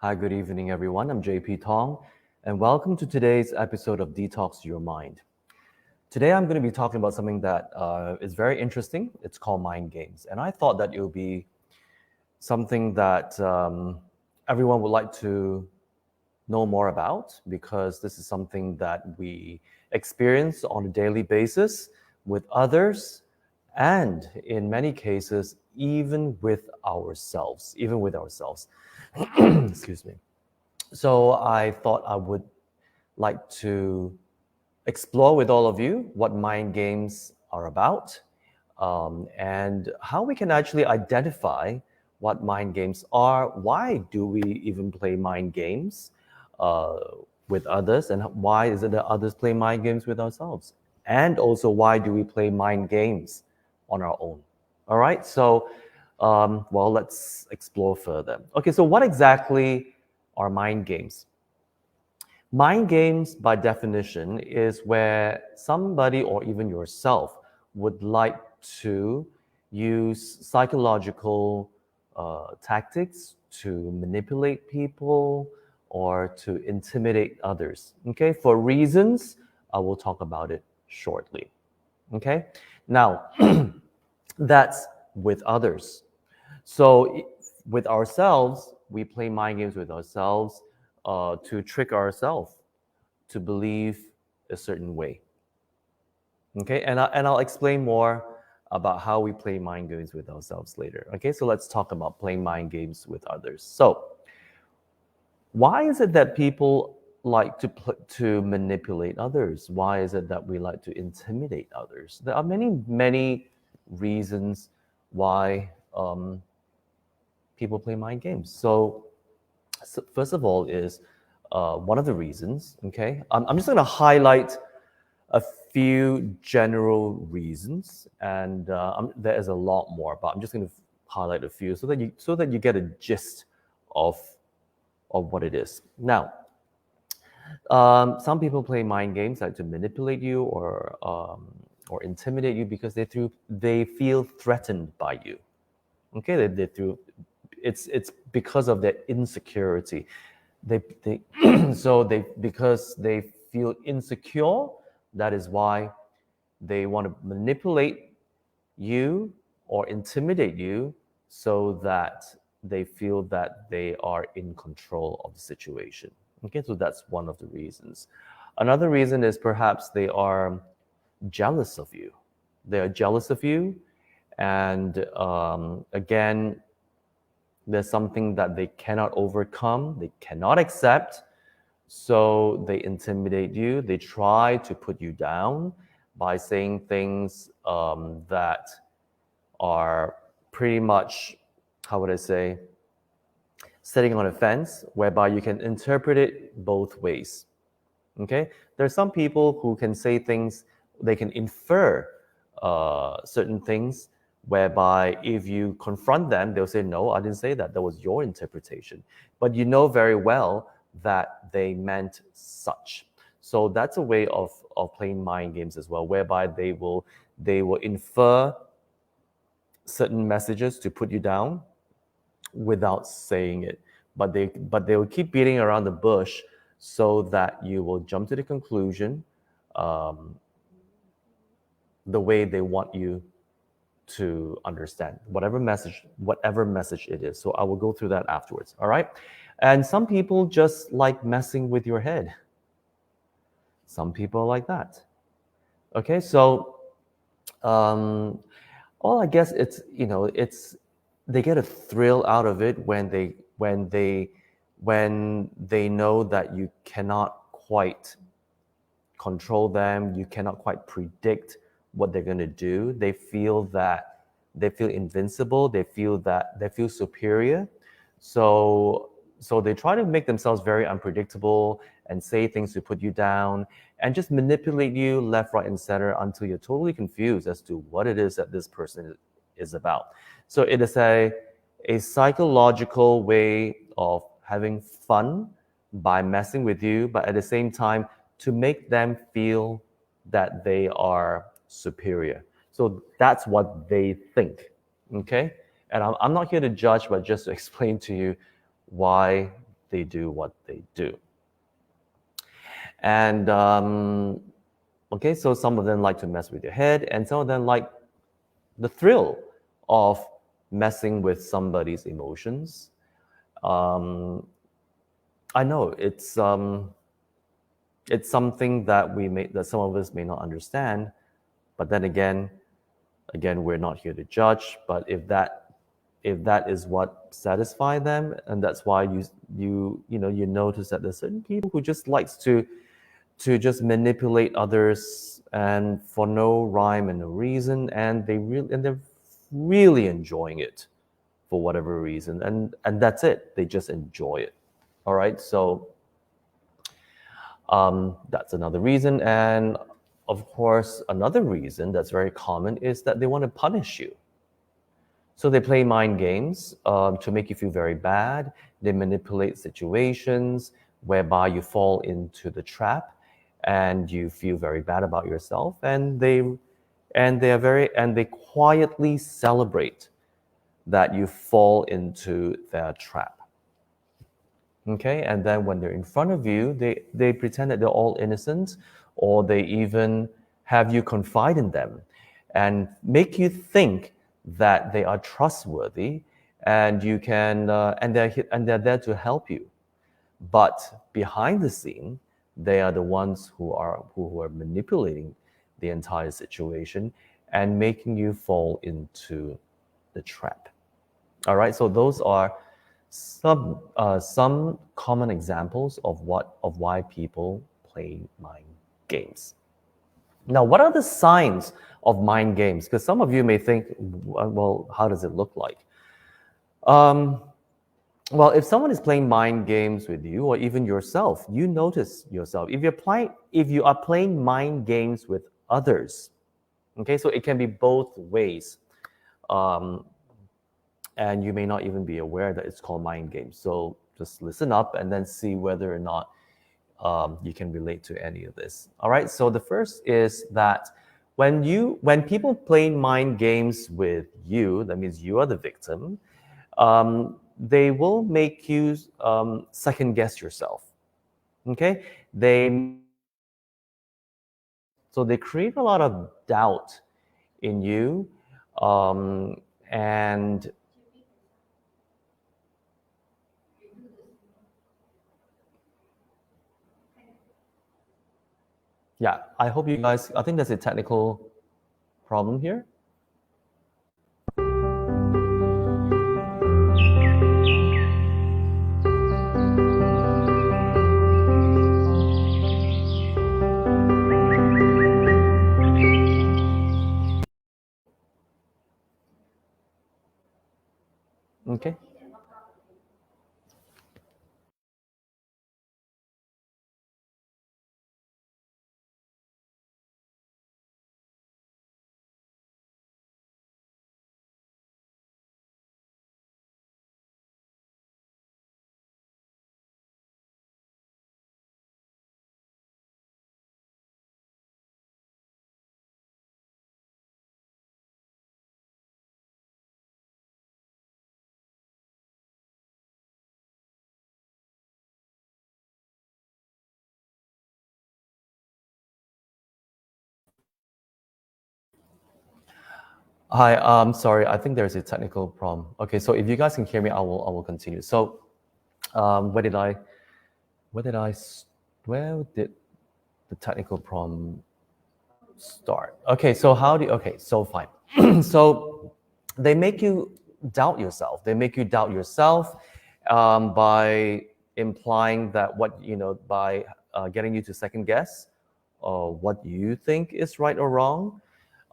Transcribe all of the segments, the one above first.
Hi, good evening, everyone. I'm JP Tong, and welcome to today's episode of Detox Your Mind. Today, I'm going to be talking about something that is very interesting. It's called mind games, and I thought that it would be something that everyone would like to know more about because this is something that we experience on a daily basis with others, and in many cases, even with ourselves. Excuse me. So I thought I would like to explore with all of you what mind games are about, and how we can actually identify what mind games are. Why do we even play mind games uh, with others, and why is it that others play mind games with ourselves? And also, why do we play mind games on our own? All right, so let's explore further. Okay, so what exactly are mind games? Mind games, by definition, is where somebody or even yourself would like to use psychological tactics to manipulate people or to intimidate others. Okay, for reasons, I will talk about it shortly. Okay, now that's with others. So with ourselves, we play mind games with ourselves to trick ourselves to believe a certain way. Okay, and I'll explain more about how we play mind games with ourselves later. Okay, so let's talk about playing mind games with others. So why is it that people like to manipulate others? Why is it that we like to intimidate others? There are many reasons why people play mind games. So first of all is one of the reasons. Okay, I'm just going to highlight a few general reasons, and there is a lot more, but I'm just going to highlight a few so that you get a gist of what it is. Now, some people play mind games like to manipulate you or intimidate you because they feel threatened by you. Okay, it's because of their insecurity. They because they feel insecure, that is why they want to manipulate you or intimidate you so that they feel that they are in control of the situation. Okay, so that's one of the reasons. Another reason is perhaps they are jealous of you. They are jealous of you, and again, there's something that they cannot overcome, they cannot accept, so they intimidate you. They try to put you down by saying things that are pretty much, how would I say, setting on a fence, whereby you can interpret it both ways. Okay? There are some people who can say things, they can infer certain things, whereby if you confront them, they'll say, no, I didn't say that. That was your interpretation. But you know very well that they meant such. So that's a way of playing mind games as well, whereby they will infer certain messages to put you down without saying it. But they will keep beating around the bush so that you will jump to the conclusion um, the way they want you to understand whatever message it is. So I will go through that afterwards. All right. And some people just like messing with your head. Some people are like that. Okay. So um, all I guess it's they get a thrill out of it when they know that you cannot quite control them, you cannot quite predict what they're going to do. They feel invincible, they feel superior. So they try to make themselves very unpredictable and say things to put you down and just manipulate you left, right, and center until you're totally confused as to what it is that this person is about. So it is a psychological way of having fun by messing with you, but at the same time, to make them feel that they are superior. So that's what they think. Okay? And I'm not here to judge, but just to explain to you why they do what they do. And okay, so some of them like to mess with your head, and some of them like the thrill of messing with somebody's emotions. Um, I know it's something that some of us may not understand, but then again, we're not here to judge. But if that is what satisfies them, and that's why you notice that there's certain people who just likes to just manipulate others and for no rhyme and no reason, and they're really enjoying it for whatever reason, and that's it. They just enjoy it. All right, so that's another reason, and of course, another reason that's very common is that they want to punish you. So they play mind games to make you feel very bad. They manipulate situations whereby you fall into the trap, and you feel very bad about yourself. And they quietly celebrate that you fall into their trap. Okay, and then when they're in front of you, they pretend that they're all innocent, or they even have you confide in them and make you think that they are trustworthy, and you can and they're there to help you. But behind the scene, they are the ones who are manipulating the entire situation and making you fall into the trap. All right, so those are some common examples of why people play mind games. Now, what are the signs of mind games? Because some of you may think, well, how does it look like? Um, well, if someone is playing mind games with you, or even yourself, you notice yourself. If you are playing mind games with others, okay, so it can be both ways. Um, and you may not even be aware that it's called mind games. So just listen up and then see whether or not you can relate to any of this. All right. So the first is that when people play mind games with you, that means you are the victim. They will make you second guess yourself. Okay. They create a lot of doubt in you, and yeah, I hope you guys, I think there's a technical problem here. Okay. Hi, sorry, I think there's a technical problem. Okay, so if you guys can hear me, I will continue. So, um, where did I, where did I, where did the technical problem start? Okay, so fine. So they make you doubt yourself. They make you doubt yourself by implying that by getting you to second guess what you think is right or wrong,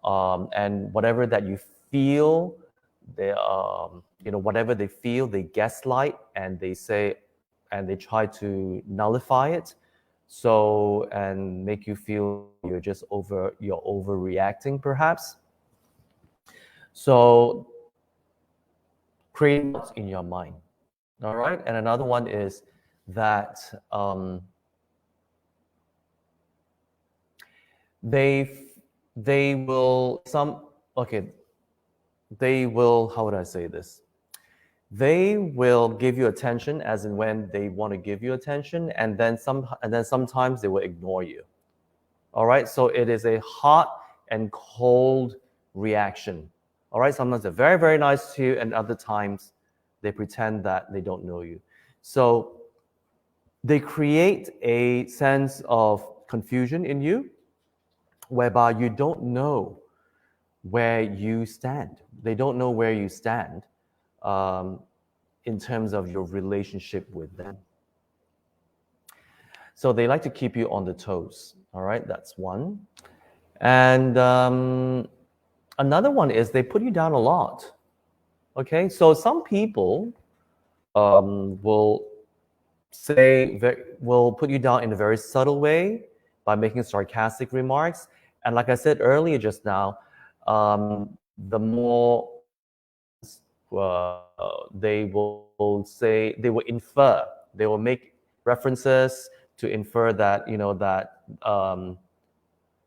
and whatever that you feel, whatever they feel, they gaslight and they say, and they try to nullify it, so and make you feel you're overreacting perhaps. So create doubts in your mind. All right, and another one is that they they will some okay they will, how would I say this? They will give you attention as in when they want to give you attention, and then sometimes they will ignore you. All right, so it is a hot and cold reaction. All right, sometimes they're very, very nice to you, and other times they pretend that they don't know you. So they create a sense of confusion in you whereby you don't know where you stand. They don't know where you stand um, in terms of your relationship with them. So they like to keep you on the toes. All right, that's one. And another one is they put you down a lot. Okay, so some people will will put you down in a very subtle way by making sarcastic remarks. And like I said earlier just now, the more they will say, they will infer, they will make references to infer that,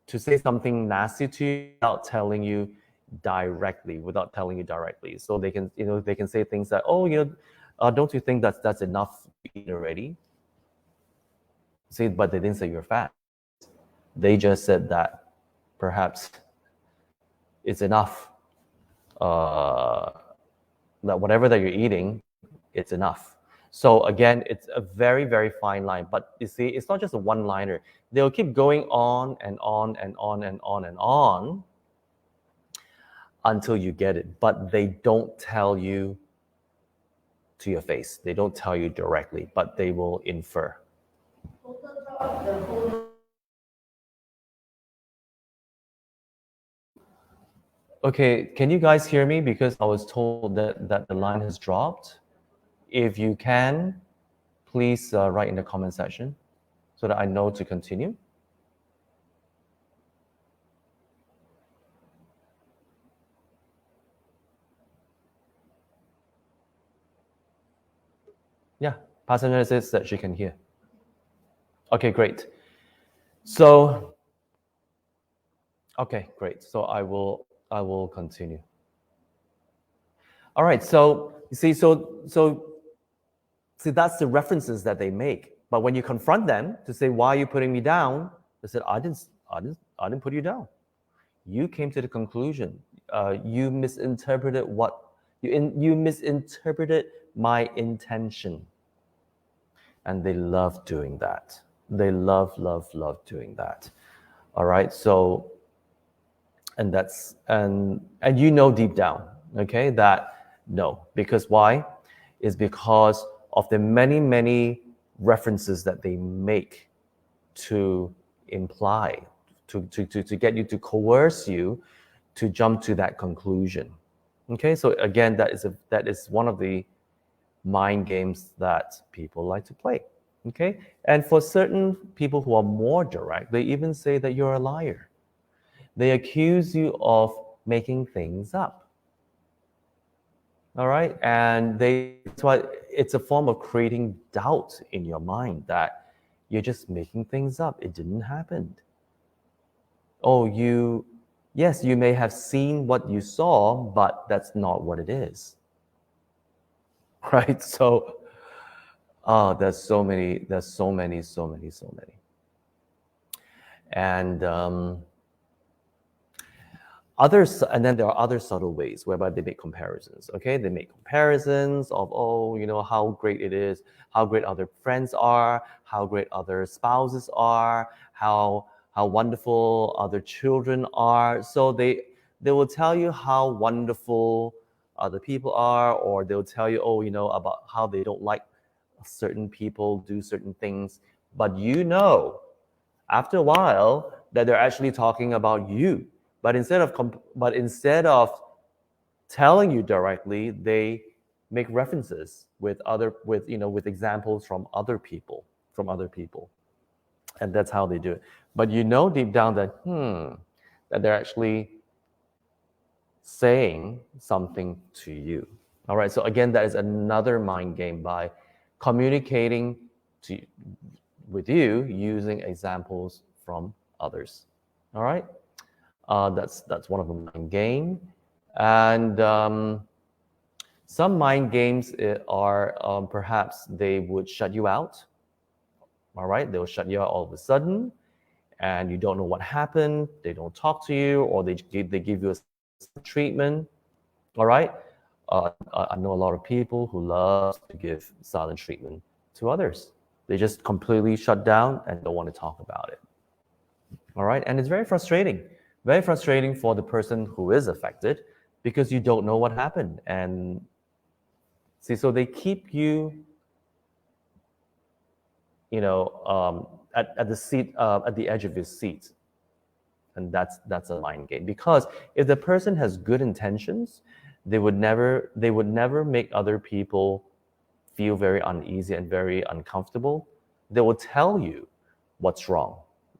to say something nasty to you without telling you directly. So they can, they can say things like, oh, don't you think that's enough to eat already? See, but they didn't say you're fat. They just said that perhaps it's enough. That whatever that you're eating, it's enough. So again, it's a very, very fine line. But you see, it's not just a one-liner. They'll keep going on and on and on and on and on until you get it. But they don't tell you to your face. They don't tell you directly, but they will infer. Okay, can you guys hear me? Because I was told that the line has dropped. If you can, please write in the comment section so that I know to continue. Yeah, passenger says that she can hear. Okay, great. So, okay, great. So I will continue. All right. So you see, see that's the references that they make. But when you confront them to say, "Why are you putting me down?" They said, I didn't put you down. You came to the conclusion. You misinterpreted you misinterpreted my intention, and they love doing that. They love doing that. All right. So, and that's and you know deep down, okay, that no, because why? Is because of the many references that they make to imply, to get you, to coerce you to jump to that conclusion. Okay, so again, that is one of the mind games that people like to play. Okay, and for certain people who are more direct, they even say that you're a liar. They accuse you of making things up. All right, and that's why it's a form of creating doubt in your mind that you're just making things up. It didn't happen. Oh, yes, you may have seen what you saw, but that's not what it is. Right? So, there's so many, so many. And others, and then there are other subtle ways whereby they make comparisons. Okay, they make comparisons of, oh, how great it is, how great other friends are, how great other spouses are, how wonderful other children are. So they will tell you how wonderful other people are, or they'll tell you, oh, about how they don't like certain people do certain things, but after a while that they're actually talking about you. But instead of telling you directly, they make references with with examples from other people, and that's how they do it. But deep down that they're actually saying something to you. All right. So again, that is another mind game by communicating to with you using examples from others. All right. That's one of the mind game, and Some mind games are perhaps they would shut you out. All right, they will shut you out all of a sudden, and you don't know what happened. They don't talk to you, or they give you a silent treatment. All right, I know a lot of people who love to give silent treatment to others. They just completely shut down and don't want to talk about it. All right, and it's very frustrating for the person who is affected because you don't know what happened. And see, so they keep you, at the seat, at the edge of your seat, and that's a mind game. Because if the person has good intentions, they would never make other people feel very uneasy and very uncomfortable. They will tell you what's wrong,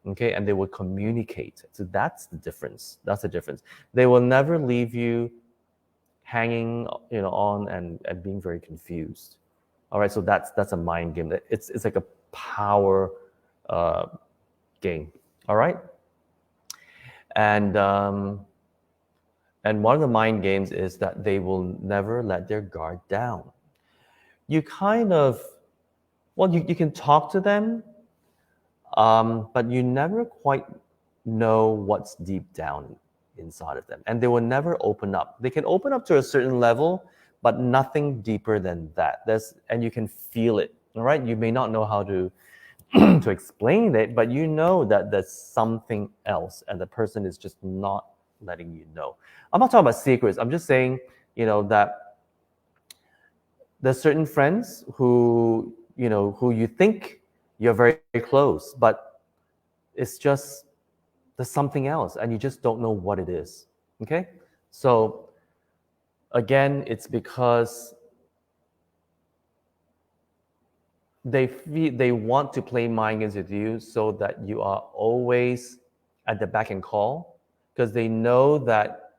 okay, and they will communicate. So that's the difference. That's the difference. They will never leave you hanging, on and being very confused. All right, so that's a mind game. It's like a power uh, game. All right, and one of the mind games is that they will never let their guard down. You kind of, well, you can talk to them, but you never quite know what's deep down inside of them, and they will never open up. They can open up to a certain level, but nothing deeper than that. And you can feel it. All right, you may not know how to to explain it, but you know that there's something else, and the person is just not letting you know. I'm not talking about secrets. I'm just saying, that there's certain friends who you think you're very close, but it's just there's something else, and you just don't know what it is. Okay, so again, it's because they want to play mind games with you so that you are always at the back and call, because they know that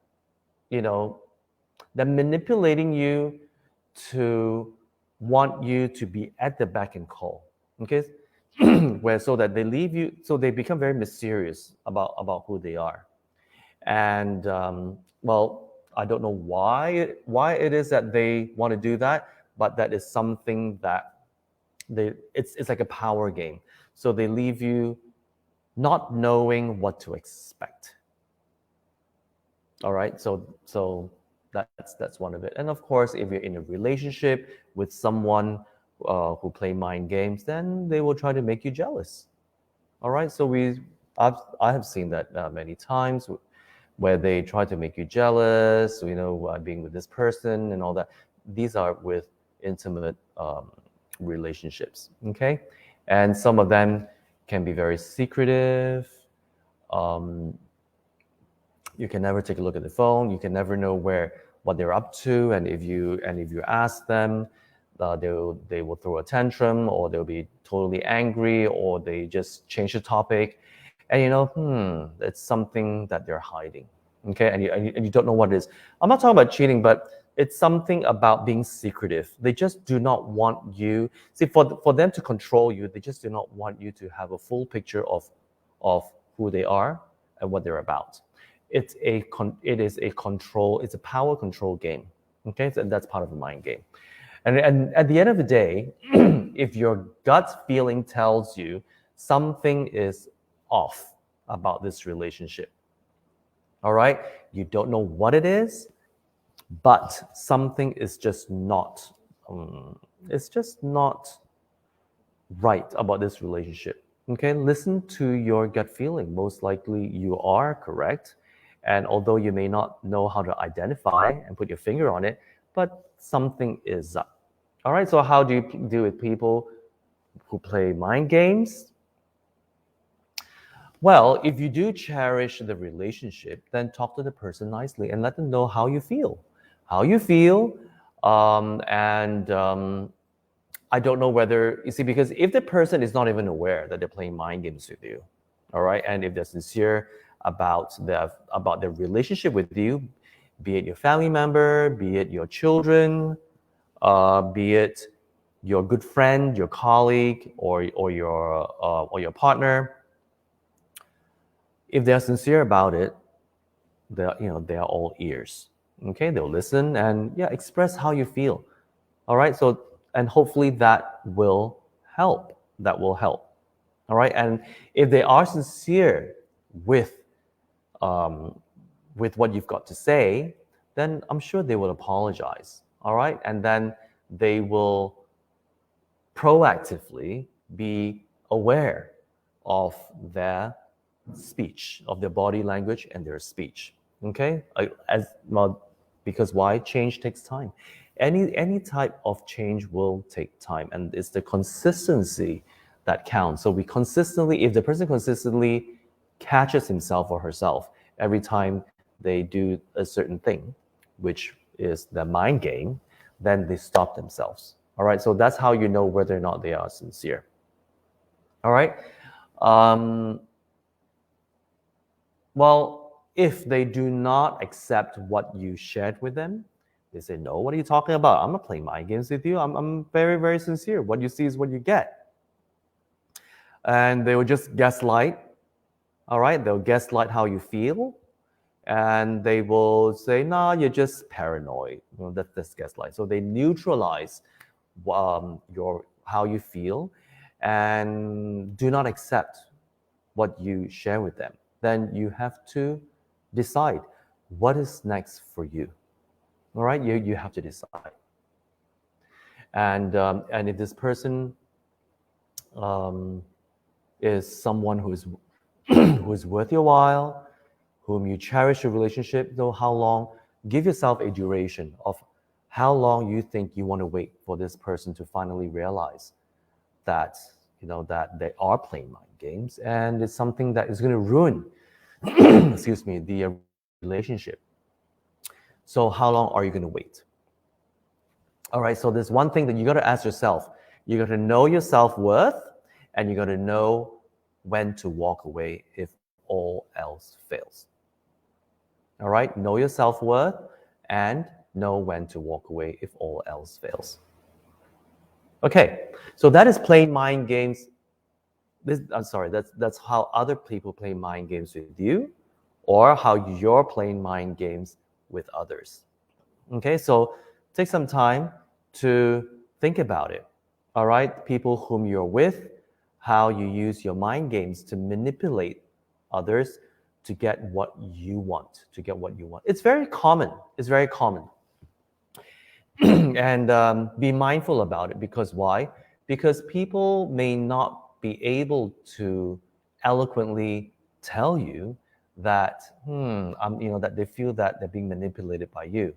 they're manipulating you to want you to be at the back and call. Okay, where so that they leave you, so they become very mysterious about who they are. And well, I don't know why it is that they want to do that, but that is something that it's like a power game. So they leave you not knowing what to expect. All right, so that's one of it. And of course, if you're in a relationship with someone who play mind games, then they will try to make you jealous. All right, so I have seen that many times, where they try to make you jealous, being with this person and all that. These are with intimate relationships, okay? And some of them can be very secretive. Um, you can never take a look at the phone. You can never know what they're up to, and if you ask them, they will throw a tantrum, or they'll be totally angry, or they just change the topic, and it's something that they're hiding, okay? And you don't know what it is. I'm not talking about cheating, but it's something about being secretive. They just do not want you. See, for them to control you, they just do not want you to have a full picture of who they are and what they're about. It is a control. It's a power control game. Okay, so that's part of the mind game. And at the end of the day, if your gut feeling tells you something is off about this relationship, all right, you don't know what it is, but something is just not. It's just not right about this relationship. Okay, listen to your gut feeling. Most likely, you are correct. And although you may not know how to identify and put your finger on it, but something is up. All right, so how do you deal with people who play mind games? Well, if you do cherish the relationship, then talk to the person nicely and let them know how you feel. How you feel. And I don't know whether, you see, because if the person is not even aware that they're playing mind games with you, all right, and if they're sincere about their relationship with you, be it your family member, be it your children, be it your good friend, your colleague, or your partner, if they're sincere about it, they are all ears. Okay, they'll listen and yeah, express how you feel. All right, so and hopefully that will help. That will help. All right, and if they are sincere with um, with what you've got to say, then I'm sure they will apologize. All right, and then they will proactively be aware of their speech, of their body language and their speech. Okay, as well, because why? Change takes time. Any type of change will take time, and it's the consistency that counts. So we consistently, if the person consistently catches himself or herself every time they do a certain thing, which is the mind game, then they stop themselves. All right, so that's how you know whether or not they are sincere. All right. Um, well, if they do not accept what you shared with them, they say, no, what are you talking about? I'm not playing mind games with you. I'm very, very sincere. What you see is what you get. And they will just gaslight. All right, they'll gaslight how you feel. And they will say, nah, you're just paranoid. Well, that's gaslight. So they neutralize your how you feel and do not accept what you share with them. Then you have to decide what is next for you. All right, you have to decide. And if this person um, is someone who is who is worth your while, whom you cherish a relationship, though how long, give yourself a duration of how long you think you want to wait for this person to finally realize that that they are playing mind games and it's something that is going to ruin excuse me the relationship. So how long are you going to wait? All right, so there's one thing that you got to ask yourself. You got to know your self-worth, and you got to know when to walk away if all else fails. All right, know your self-worth and know when to walk away if all else fails. Okay, so that is playing mind games. I'm sorry, that's how other people play mind games with you, or how you're playing mind games with others. Okay, so take some time to think about it. All right, people whom you're with, how you use your mind games to manipulate others to get what you want, to get what you want. It's very common. It's very common. And be mindful about it because why? Because people may not be able to eloquently tell you that, that they feel that they're being manipulated by you.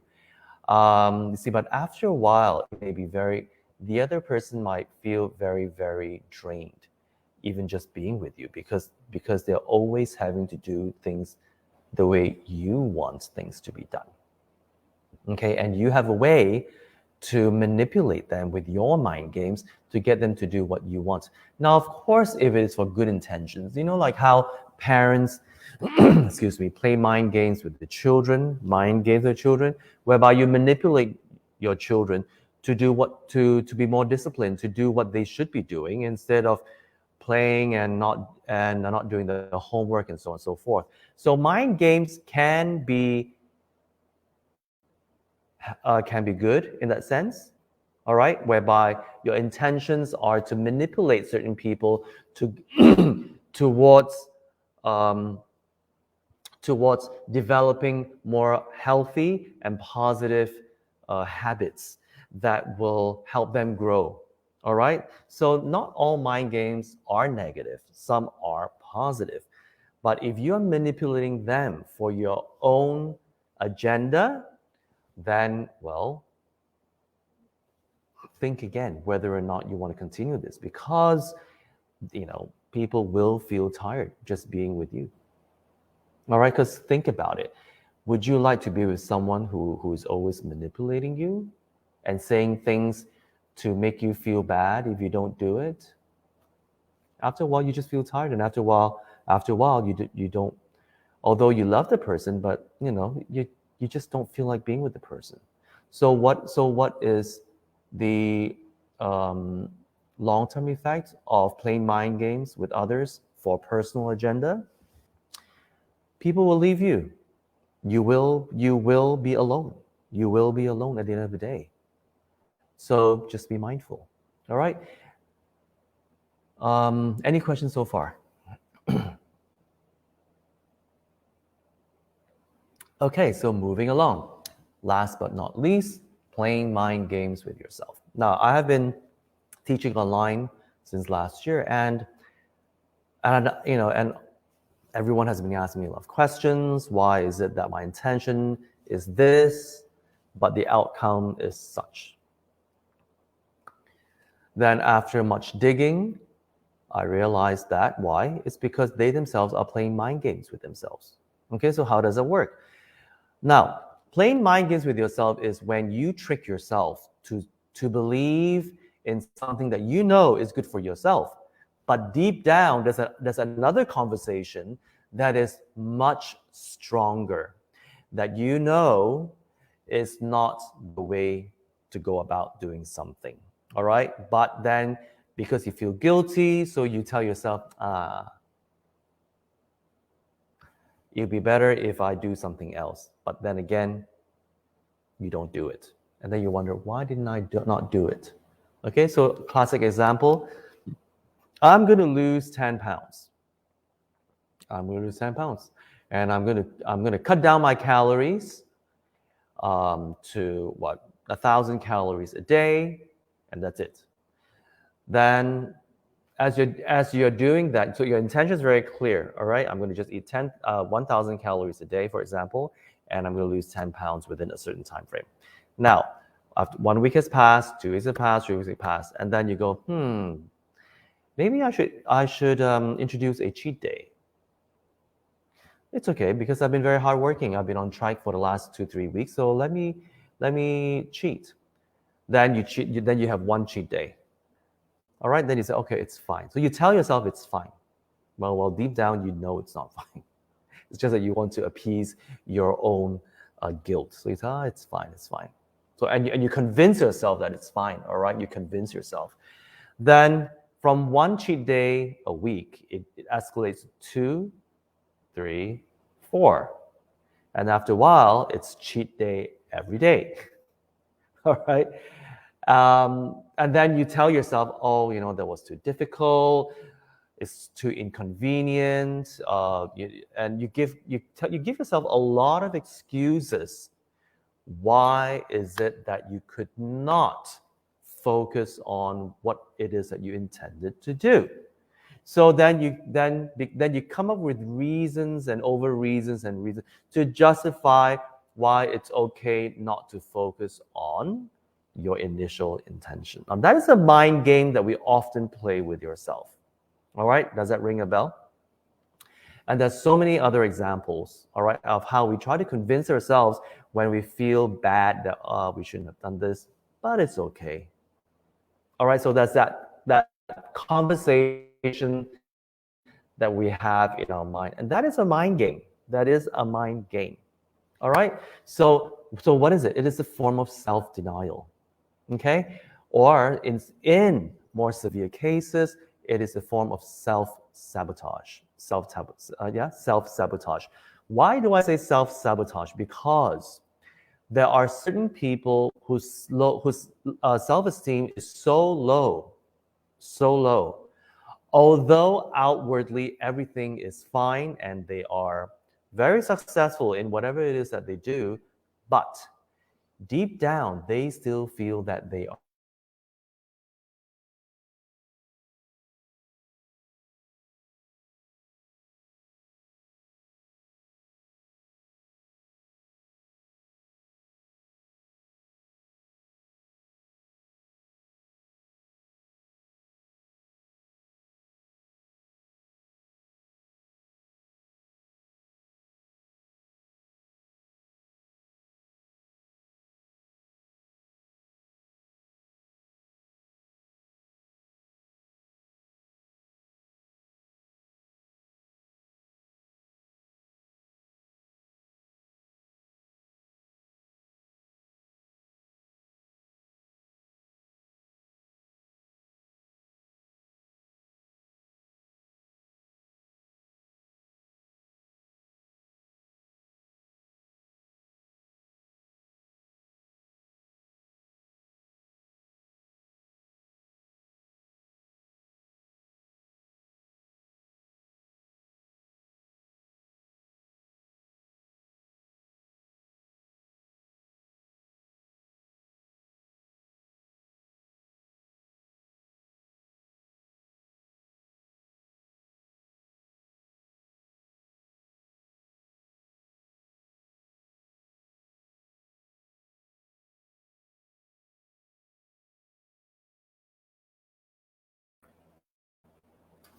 You see, but after a while, it may be the other person might feel very, very drained, even just being with you, because they're always having to do things the way you want things to be done. Okay, and you have a way to manipulate them with your mind games to get them to do what you want. Now, of course, if it is for good intentions, like how parents, excuse me, play mind games with the children, mind games with children, whereby you manipulate your children to do to be more disciplined, to do what they should be doing instead of playing and not doing the homework and so on and so forth. So mind games can be good in that sense, all right, whereby your intentions are to manipulate certain people to towards um, towards developing more healthy and positive habits that will help them grow. All right, so not all mind games are negative, some are positive, but if you are manipulating them for your own agenda, then, well, think again whether or not you want to continue this because, people will feel tired just being with you. All right, because think about it. Would you like to be with someone who's always manipulating you and saying things to make you feel bad if you don't do it? After a while, you just feel tired, and after a while, you don't. Although you love the person, but you just don't feel like being with the person. So what is the um, long-term effect of playing mind games with others for personal agenda? People will leave you. you will be alone. You will be alone at the end of the day. So just be mindful. All right. Any questions so far? Okay, so moving along. Last but not least, playing mind games with yourself. Now, I have been teaching online since last year, and everyone has been asking me a lot of questions. Why is it that my intention is this, but the outcome is such? Then, after much digging, I realized that why? It's because they themselves are playing mind games with themselves. Okay, so how does it work? Now, playing mind games with yourself is when you trick yourself to believe in something that you know is good for yourself. But deep down, there's another conversation that is much stronger, that you know is not the way to go about doing something. All right? But then because you feel guilty, so you tell yourself, it'd be better if I do something else. But then again, you don't do it. And then you wonder, why didn't I not do it? Okay, so classic example, I'm going to lose 10 pounds. I'm going to lose 10 pounds. And I'm going to cut down my calories to what? 1,000 calories a day, and that's it. Then as you're doing that, so your intention is very clear, all right? I'm going to just eat 1,000 calories a day, for example, and I'm going to lose 10 pounds within a certain time frame. Now, after 1 week has passed, 2 weeks have passed, 3 weeks have passed, and then you go, maybe I should introduce a cheat day. It's okay because I've been very hardworking. I've been on track for the last 2-3 weeks, so let me cheat. Then you cheat. Then you have one cheat day. All right. Then you say, okay, it's fine. So you tell yourself it's fine. Well, deep down you know it's not fine. It's just that you want to appease your own guilt. So you say, it's fine, it's fine. So and you convince yourself that it's fine. All right. You convince yourself. Then from one cheat day a week, it escalates to 2, 3, 4. And after a while, it's cheat day every day. All right. And then you tell yourself, oh, that was too difficult. It's too inconvenient. And you give yourself a lot of excuses. Why is it that you could not focus on what it is that you intended to do? So then you come up with reasons and over reasons and reasons to justify why it's okay not to focus on your initial intention. That is a mind game that we often play with yourself. All right, does that ring a bell? And there's so many other examples, all right, of how we try to convince ourselves when we feel bad that we shouldn't have done this, but it's okay. All right, so that's that conversation that we have in our mind, and that is a mind game. That is a mind game. All right. So what is it? It is a form of self-denial. Okay. Or in more severe cases, it is a form of self-sabotage. Self-sabotage. Why do I say self-sabotage? Because there are certain people whose self-esteem is so low. Although outwardly everything is fine and they are very successful in whatever it is that they do, but deep down they still feel that they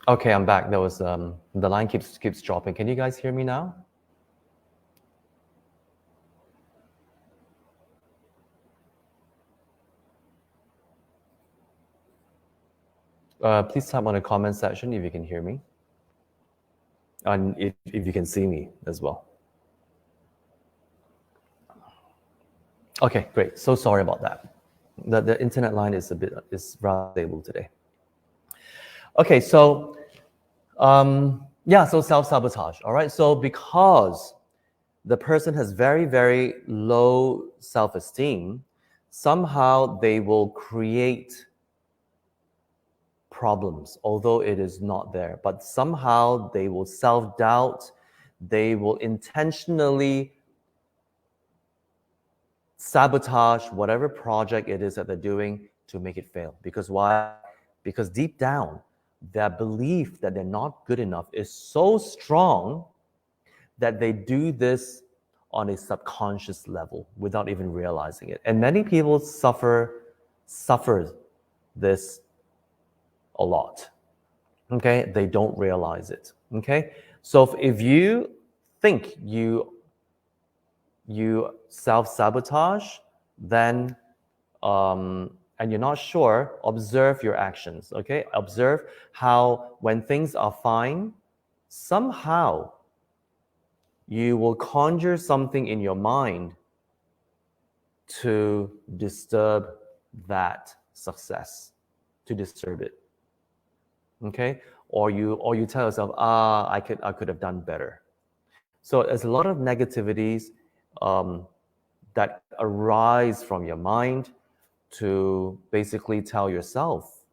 Okay, I'm back. There was the line keeps dropping. Can you guys hear me now? Please type on the comment section if you can hear me, and if you can see me as well. Okay, great. So sorry about that. The internet line is rather stable today. Okay, so yeah, so self-sabotage. All right, so because the person has very, very low self-esteem, somehow they will create problems, although it is not there. But somehow they will self-doubt, they will intentionally sabotage whatever project it is that they're doing to make it fail. Because why? Because deep down, their belief that they're not good enough is so strong that they do this on a subconscious level without even realizing it. And many people suffer this a lot. Okay, they don't realize it. Okay, so if you think you self-sabotage, then and you're not sure, observe your actions. Okay, observe how when things are fine, somehow you will conjure something in your mind to disturb that success, to disturb it. Okay, or you tell yourself, I could have done better. So there's a lot of negativities that arise from your mind to basically tell yourself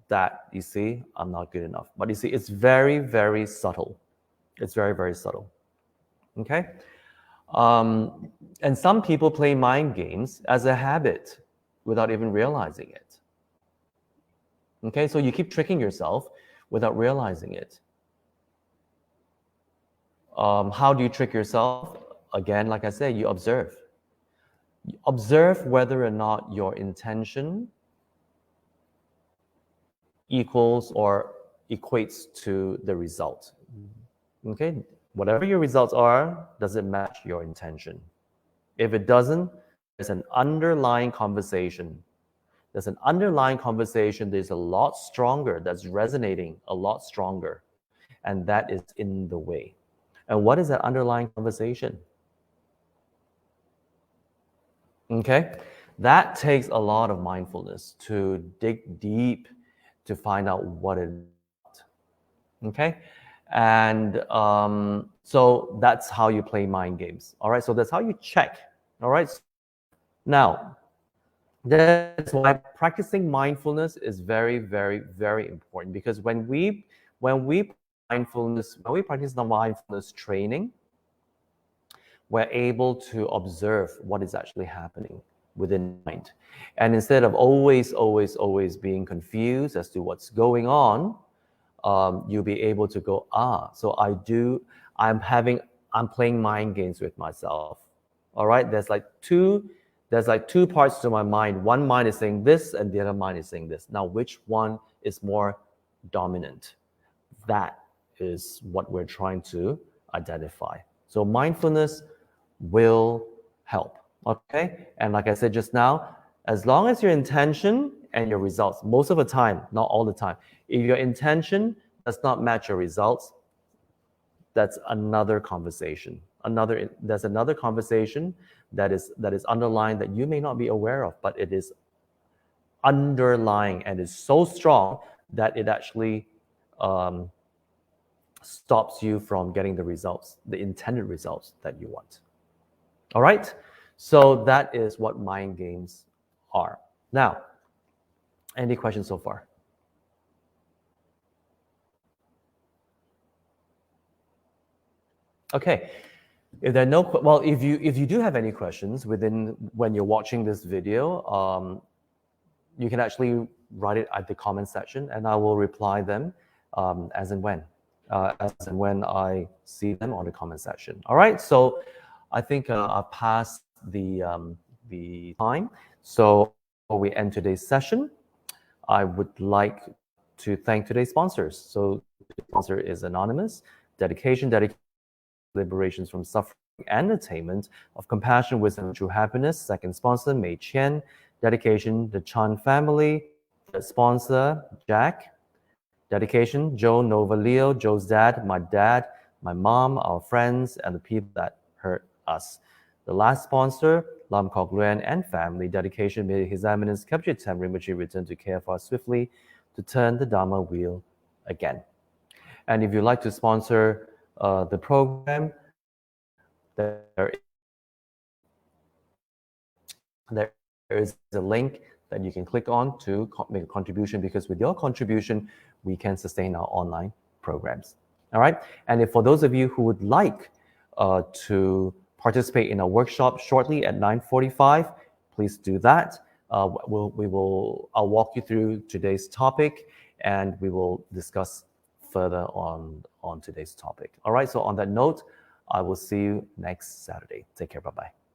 that, you see, I'm not good enough. But you see, it's very, very subtle. It's very, very subtle. Okay? And some people play mind games as a habit without even realizing it. Okay, so you keep tricking yourself without realizing it. How do you trick yourself? Again, like I said, you observe. Observe whether or not your intention equals or equates to the result. Okay, whatever your results are, does it match your intention? If it doesn't, there's an underlying conversation. There's an underlying conversation that's a lot stronger, that's resonating a lot stronger, and that is in the way. And what is that underlying conversation? Okay, that takes a lot of mindfulness to dig deep to find out what it is. Okay, and so that's how you play mind games. All right, so that's how you check. All right, now that's why practicing mindfulness is very, very, very important, because when we practice the mindfulness training, we're able to observe what is actually happening within mind. And instead of always being confused as to what's going on, you'll be able to go, so I'm playing mind games with myself. All right, there's like two parts to my mind. One mind is saying this and the other mind is saying this. Now, which one is more dominant? That is what we're trying to identify. So mindfulness will help. Okay, and like I said just now, as long as your intention and your results, most of the time, not all the time, if your intention does not match your results, that's another conversation. There's another conversation that is underlying that you may not be aware of, but it is underlying and is so strong that it actually stops you from getting the results, the intended results that you want. All right? So that is what mind games are. Now, any questions so far? Okay. If there are no, well, if you do have any questions when you're watching this video, you can actually write it at the comment section, and I will reply them as and when I see them on the comment section. All right. So I think I've passed the time. So before we end today's session, I would like to thank today's sponsors. So the sponsor is Anonymous, dedication, liberations from suffering and attainment of compassion, wisdom, and true happiness. Second sponsor, Mei Qian, dedication, the Chan family. Third sponsor, Jack, dedication, Joe Nova Leo, Joe's dad, my mom, our friends, and the people that hurt us. The last sponsor, Lam Kok Luan and family, dedication, may His Eminence capture temporary mature return to care for us swiftly to turn the Dharma wheel again. And if you'd like to sponsor the program, there is a link that you can click on to make a contribution, because with your contribution, we can sustain our online programs. All right. And if for those of you who would like to participate in a workshop shortly at 9:45, please do that. I'll walk you through today's topic, and we will discuss further on today's topic. All right. So on that note, I will see you next Saturday. Take care. Bye-bye.